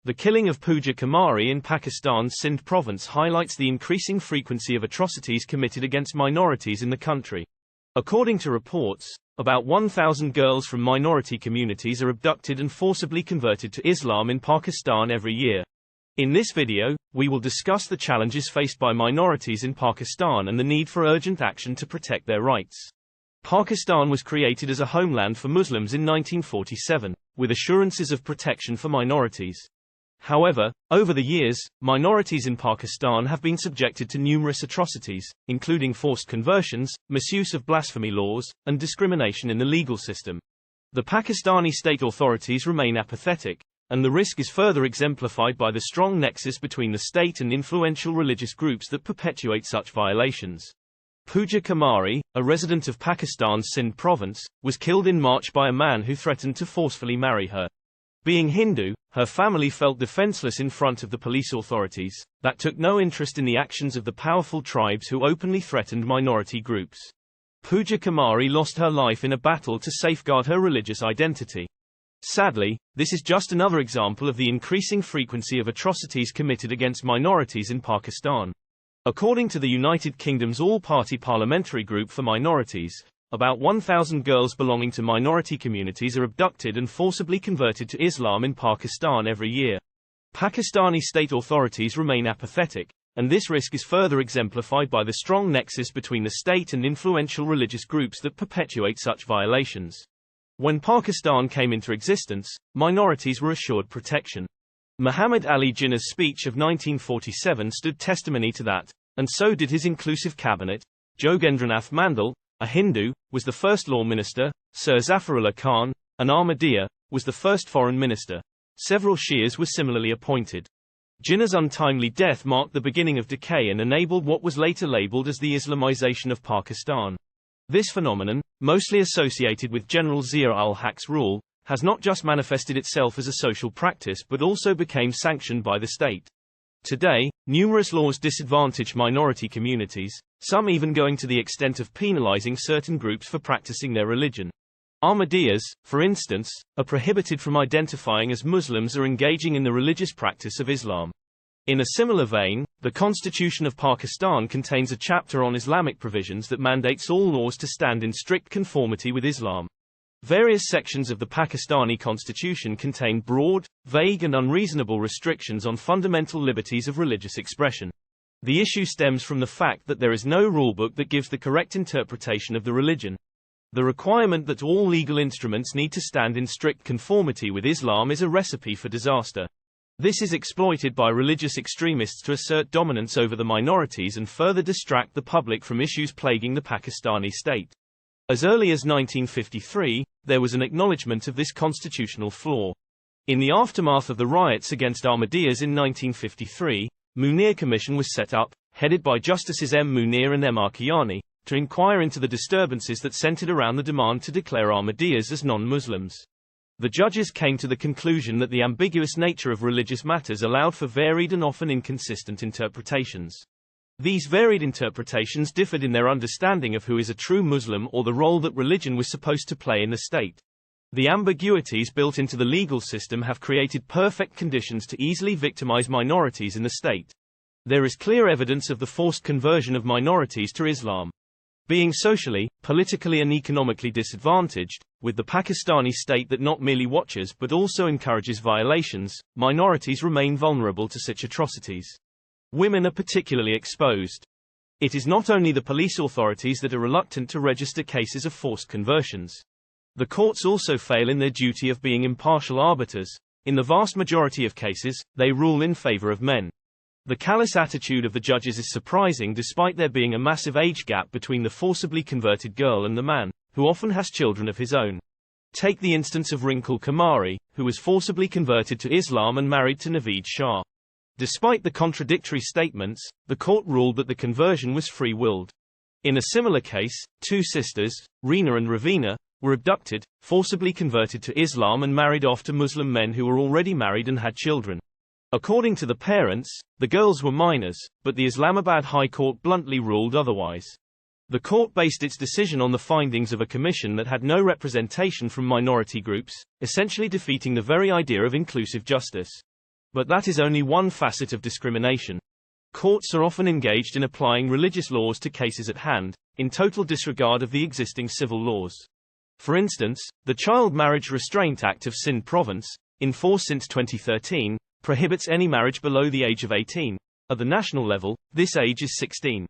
The killing of Pooja Kumari in Pakistan's Sindh province highlights the increasing frequency of atrocities committed against minorities in the country. According to reports, about 1,000 girls from minority communities are abducted and forcibly converted to Islam in Pakistan every year. In this video, we will discuss the challenges faced by minorities in Pakistan and the need for urgent action to protect their rights. Pakistan was created as a homeland for Muslims in 1947, with assurances of protection for minorities. However, over the years, minorities in Pakistan have been subjected to numerous atrocities, including forced conversions, misuse of blasphemy laws, and discrimination in the legal system. The Pakistani state authorities remain apathetic, and the risk is further exemplified by the strong nexus between the state and influential religious groups that perpetuate such violations. Pooja Kumari, a resident of Pakistan's Sindh province, was killed in March by a man who threatened to forcefully marry her. Being Hindu, her family felt defenseless in front of the police authorities, that took no interest in the actions of the powerful tribes who openly threatened minority groups. Pooja Kumari lost her life in a battle to safeguard her religious identity. Sadly, this is just another example of the increasing frequency of atrocities committed against minorities in Pakistan. According to the United Kingdom's all-party parliamentary group for minorities, about 1,000 girls belonging to minority communities are abducted and forcibly converted to Islam in Pakistan every year. Pakistani state authorities remain apathetic, and this risk is further exemplified by the strong nexus between the state and influential religious groups that perpetuate such violations. When Pakistan came into existence, minorities were assured protection. Muhammad Ali Jinnah's speech of 1947 stood testimony to that, and so did his inclusive cabinet. Jogendranath Mandal, a Hindu, was the first law minister. Sir Zafarullah Khan, an Ahmadiyya, was the first foreign minister. Several Shias were similarly appointed. Jinnah's untimely death marked the beginning of decay and enabled what was later labeled as the Islamization of Pakistan. This phenomenon, mostly associated with General Zia-ul-Haq's rule, has not just manifested itself as a social practice but also became sanctioned by the state. Today, numerous laws disadvantage minority communities, some even going to the extent of penalizing certain groups for practicing their religion. Ahmadiyyas, for instance, are prohibited from identifying as Muslims or engaging in the religious practice of Islam. In a similar vein, the Constitution of Pakistan contains a chapter on Islamic provisions that mandates all laws to stand in strict conformity with Islam. Various sections of the Pakistani constitution contain broad, vague and unreasonable restrictions on fundamental liberties of religious expression. The issue stems from the fact that there is no rulebook that gives the correct interpretation of the religion. The requirement that all legal instruments need to stand in strict conformity with Islam is a recipe for disaster. This is exploited by religious extremists to assert dominance over the minorities and further distract the public from issues plaguing the Pakistani state. As early as 1953, there was an acknowledgement of this constitutional flaw. In the aftermath of the riots against Ahmadiyyas in 1953, Munir Commission was set up, headed by Justices M. Munir and M. Arkiani, to inquire into the disturbances that centered around the demand to declare Ahmadiyyas as non-Muslims. The judges came to the conclusion that the ambiguous nature of religious matters allowed for varied and often inconsistent interpretations. These varied interpretations differed in their understanding of who is a true Muslim or the role that religion was supposed to play in the state. The ambiguities built into the legal system have created perfect conditions to easily victimize minorities in the state. There is clear evidence of the forced conversion of minorities to Islam. Being socially, politically and economically disadvantaged, with the Pakistani state that not merely watches but also encourages violations, minorities remain vulnerable to such atrocities. Women are particularly exposed. It is not only the police authorities that are reluctant to register cases of forced conversions. The courts also fail in their duty of being impartial arbiters. In the vast majority of cases, they rule in favor of men. The callous attitude of the judges is surprising despite there being a massive age gap between the forcibly converted girl and the man, who often has children of his own. Take the instance of Rinkul Kumari, who was forcibly converted to Islam and married to Naveed Shah. Despite the contradictory statements, the court ruled that the conversion was free-willed. In a similar case, two sisters, Reena and Ravina, were abducted, forcibly converted to Islam and married off to Muslim men who were already married and had children. According to the parents, the girls were minors, but the Islamabad High Court bluntly ruled otherwise. The court based its decision on the findings of a commission that had no representation from minority groups, essentially defeating the very idea of inclusive justice. But that is only one facet of discrimination. Courts are often engaged in applying religious laws to cases at hand, in total disregard of the existing civil laws. For instance, the Child Marriage Restraint Act of Sindh Province, in force since 2013, prohibits any marriage below the age of 18. At the national level, this age is 16.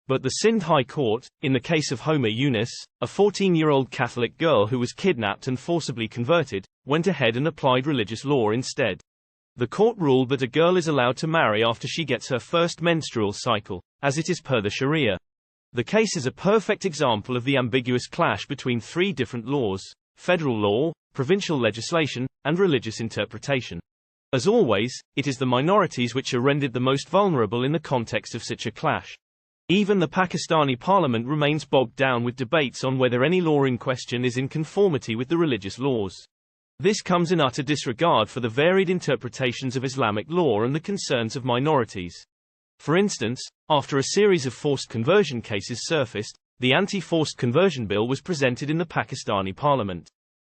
But the Sindh High Court, in the case of Homer Yunus, a 14-year-old Catholic girl who was kidnapped and forcibly converted, went ahead and applied religious law instead. The court ruled that a girl is allowed to marry after she gets her first menstrual cycle, as it is per the Sharia. The case is a perfect example of the ambiguous clash between three different laws: federal law, provincial legislation, and religious interpretation. As always, it is the minorities which are rendered the most vulnerable in the context of such a clash. Even the Pakistani parliament remains bogged down with debates on whether any law in question is in conformity with the religious laws. This comes in utter disregard for the varied interpretations of Islamic law and the concerns of minorities. For instance, after a series of forced conversion cases surfaced, the Anti-Forced Conversion Bill was presented in the Pakistani parliament.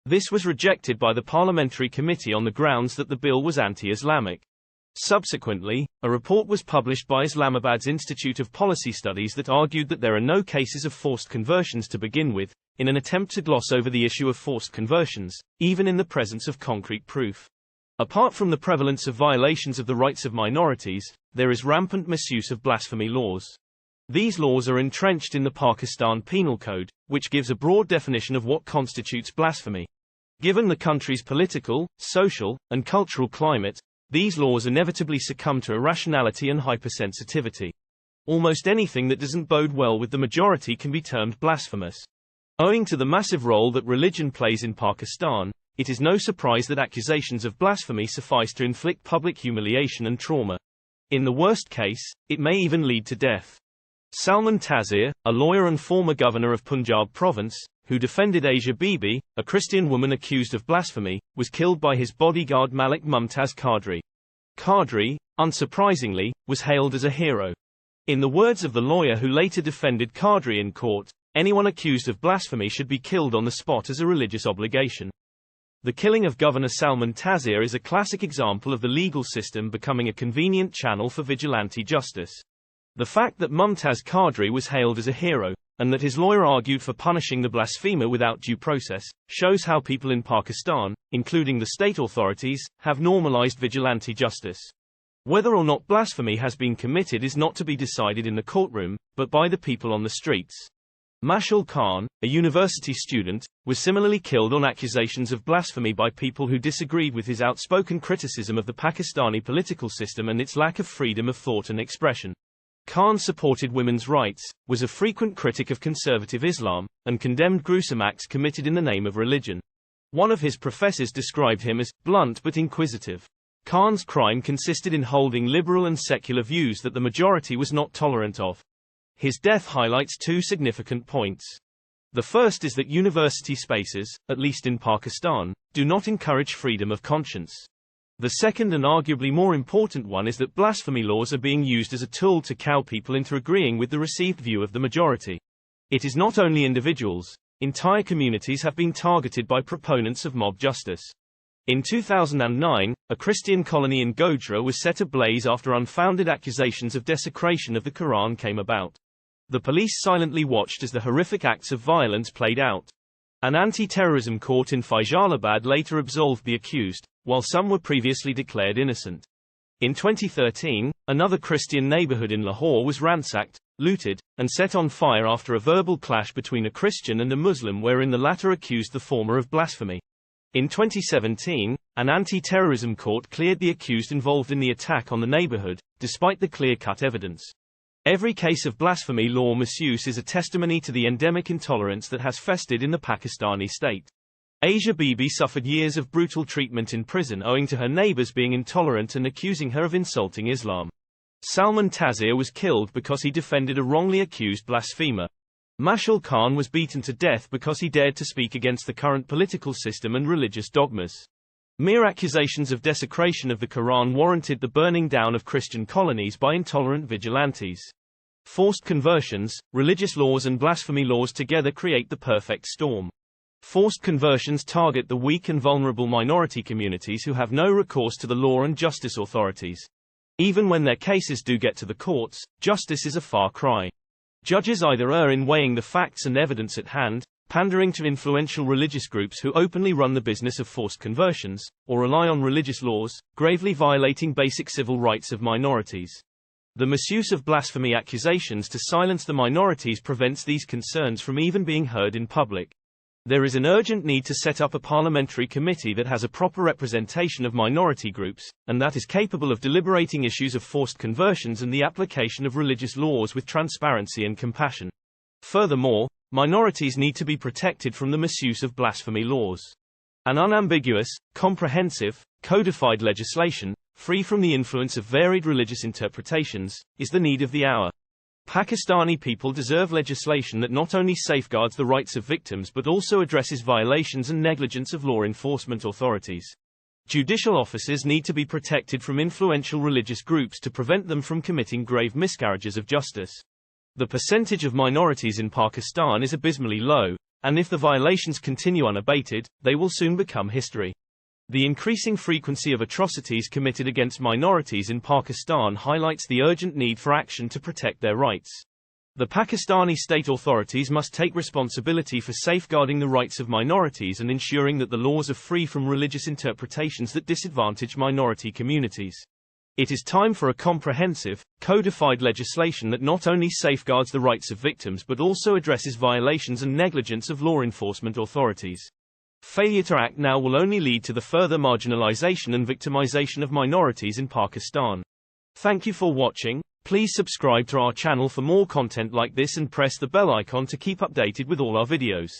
This was rejected by the Parliamentary Committee on the grounds that the bill was anti-Islamic. Subsequently, a report was published by Islamabad's Institute of Policy Studies that argued that there are no cases of forced conversions to begin with, in an attempt to gloss over the issue of forced conversions, even in the presence of concrete proof. Apart from the prevalence of violations of the rights of minorities, there is rampant misuse of blasphemy laws. These laws are entrenched in the Pakistan Penal Code, which gives a broad definition of what constitutes blasphemy. Given the country's political, social, and cultural climate, these laws inevitably succumb to irrationality and hypersensitivity. Almost anything that doesn't bode well with the majority can be termed blasphemous. Owing to the massive role that religion plays in Pakistan, it is no surprise that accusations of blasphemy suffice to inflict public humiliation and trauma. In the worst case, it may even lead to death. Salman Taseer, a lawyer and former governor of Punjab province, who defended Asia Bibi, a Christian woman accused of blasphemy, was killed by his bodyguard Malik Mumtaz Qadri. Qadri, unsurprisingly, was hailed as a hero. In the words of the lawyer who later defended Qadri in court, anyone accused of blasphemy should be killed on the spot as a religious obligation. The killing of Governor Salman Taseer is a classic example of the legal system becoming a convenient channel for vigilante justice. The fact that Mumtaz Qadri was hailed as a hero, and that his lawyer argued for punishing the blasphemer without due process, shows how people in Pakistan, including the state authorities, have normalized vigilante justice. Whether or not blasphemy has been committed is not to be decided in the courtroom, but by the people on the streets. Mashal Khan, a university student, was similarly killed on accusations of blasphemy by people who disagreed with his outspoken criticism of the Pakistani political system and its lack of freedom of thought and expression. Khan supported women's rights, was a frequent critic of conservative Islam, and condemned gruesome acts committed in the name of religion. One of his professors described him as blunt but inquisitive. Khan's crime consisted in holding liberal and secular views that the majority was not tolerant of. His death highlights two significant points. The first is that university spaces, at least in Pakistan, do not encourage freedom of conscience. The second and arguably more important one is that blasphemy laws are being used as a tool to cow people into agreeing with the received view of the majority. It is not only individuals, entire communities have been targeted by proponents of mob justice. In 2009, a Christian colony in Godhra was set ablaze after unfounded accusations of desecration of the Quran came about. The police silently watched as the horrific acts of violence played out. An anti-terrorism court in Faisalabad later absolved the accused, while some were previously declared innocent. In 2013, another Christian neighborhood in Lahore was ransacked, looted, and set on fire after a verbal clash between a Christian and a Muslim wherein the latter accused the former of blasphemy. In 2017, an anti-terrorism court cleared the accused involved in the attack on the neighborhood, despite the clear-cut evidence. Every case of blasphemy law misuse is a testimony to the endemic intolerance that has festered in the Pakistani state. Asia Bibi suffered years of brutal treatment in prison owing to her neighbors being intolerant and accusing her of insulting Islam. Salman Taseer was killed because he defended a wrongly accused blasphemer. Mashal Khan was beaten to death because he dared to speak against the current political system and religious dogmas. Mere accusations of desecration of the Quran warranted the burning down of Christian colonies by intolerant vigilantes. Forced conversions, religious laws and blasphemy laws together create the perfect storm. Forced conversions target the weak and vulnerable minority communities who have no recourse to the law and justice authorities. Even when their cases do get to the courts, justice is a far cry. Judges either err in weighing the facts and evidence at hand, pandering to influential religious groups who openly run the business of forced conversions, or rely on religious laws, gravely violating basic civil rights of minorities. The misuse of blasphemy accusations to silence the minorities prevents these concerns from even being heard in public. There is an urgent need to set up a parliamentary committee that has a proper representation of minority groups, and that is capable of deliberating issues of forced conversions and the application of religious laws with transparency and compassion. Furthermore, minorities need to be protected from the misuse of blasphemy laws. An unambiguous, comprehensive, codified legislation, free from the influence of varied religious interpretations, is the need of the hour. Pakistani people deserve legislation that not only safeguards the rights of victims but also addresses violations and negligence of law enforcement authorities. Judicial officers need to be protected from influential religious groups to prevent them from committing grave miscarriages of justice. The percentage of minorities in Pakistan is abysmally low, and if the violations continue unabated, they will soon become history. The increasing frequency of atrocities committed against minorities in Pakistan highlights the urgent need for action to protect their rights. The Pakistani state authorities must take responsibility for safeguarding the rights of minorities and ensuring that the laws are free from religious interpretations that disadvantage minority communities. It is time for a comprehensive, codified legislation that not only safeguards the rights of victims but also addresses violations and negligence of law enforcement authorities. Failure to act now will only lead to the further marginalization and victimization of minorities in Pakistan. Thank you for watching. Please subscribe to our channel for more content like this and press the bell icon to keep updated with all our videos.